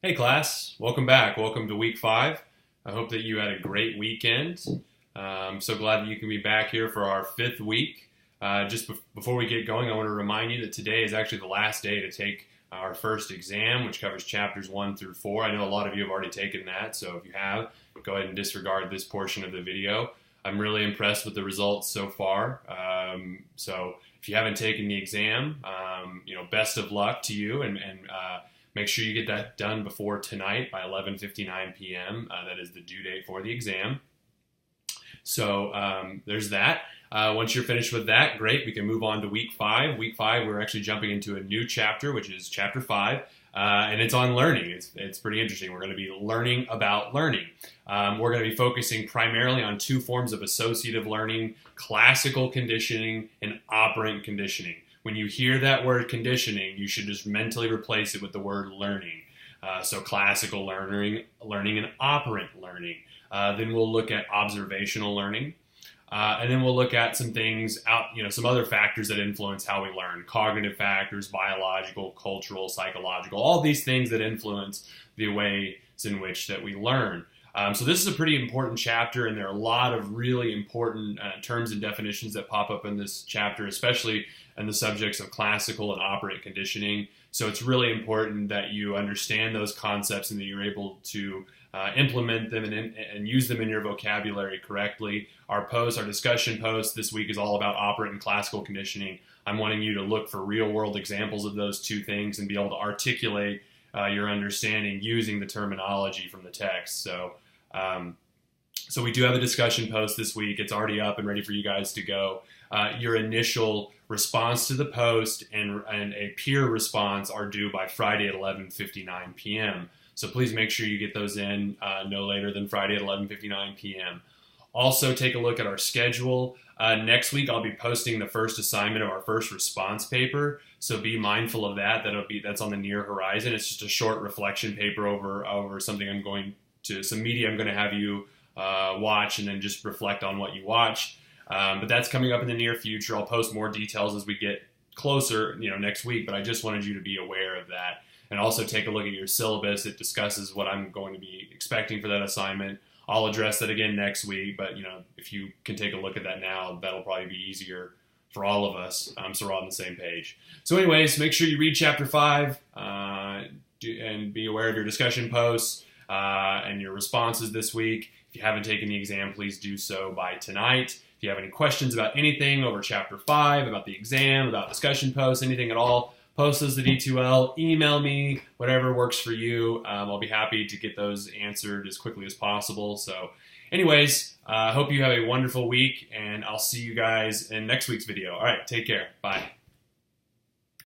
Hey class, welcome back. Welcome to week 5. I hope that you had a great weekend. I'm so glad that you can be back here for our 5th week. Before we get going, I want to remind you that today is actually the last day to take our first exam, which covers chapters 1 through 4. I know a lot of you have already taken that, so if you have, go ahead and disregard this portion of the video. I'm really impressed with the results so far. So if you haven't taken the exam, best of luck to you, and make sure you get that done before tonight by 11:59 p.m. That is the due date for the exam. So there's that. Once you're finished with that, great. We can move on to week 5. Week 5, we're actually jumping into a new chapter, which is chapter 5, and it's on learning. It's pretty interesting. We're going to be learning about learning. We're going to be focusing primarily on 2 forms of associative learning: classical conditioning and operant conditioning. When you hear that word conditioning, you should just mentally replace it with the word learning. So classical learning and operant learning. Then we'll look at observational learning. And then we'll look at some things, some other factors that influence how we learn. Cognitive factors, biological, cultural, psychological, all these things that influence the ways in which that we learn. So this is a pretty important chapter, and there are a lot of really important terms and definitions that pop up in this chapter, especially in the subjects of classical and operant conditioning. So it's really important that you understand those concepts and that you're able to implement them and use them in your vocabulary correctly. Our discussion post this week is all about operant and classical conditioning. I'm wanting you to look for real-world examples of those 2 things and be able to articulate your understanding using the terminology from the text. So we do have a discussion post this week. It's already up and ready for you guys to go. Your initial response to the post and a peer response are due by Friday at 11:59 p.m. So please make sure you get those in no later than Friday at 11:59 p.m. Also, take a look at our schedule. Next week, I'll be posting the first assignment of our first response paper. So be mindful of that. That's on the near horizon. It's just a short reflection paper over something some media I'm going to have you watch, and then just reflect on what you watched. But that's coming up in the near future. I'll post more details as we get closer, next week. But I just wanted you to be aware of that. And also take a look at your syllabus. It discusses what I'm going to be expecting for that assignment. I'll address that again next week, but if you can take a look at that now, that'll probably be easier for all of us, so we're all on the same page. So anyways, make sure you read chapter 5 and be aware of your discussion posts and your responses this week. If you haven't taken the exam, please do so by tonight. If you have any questions about anything over chapter 5, about the exam, about discussion posts, anything at all, post those to D2L, email me, whatever works for you. I'll be happy to get those answered as quickly as possible. So anyways, I hope you have a wonderful week, and I'll see you guys in next week's video. All right, take care. Bye.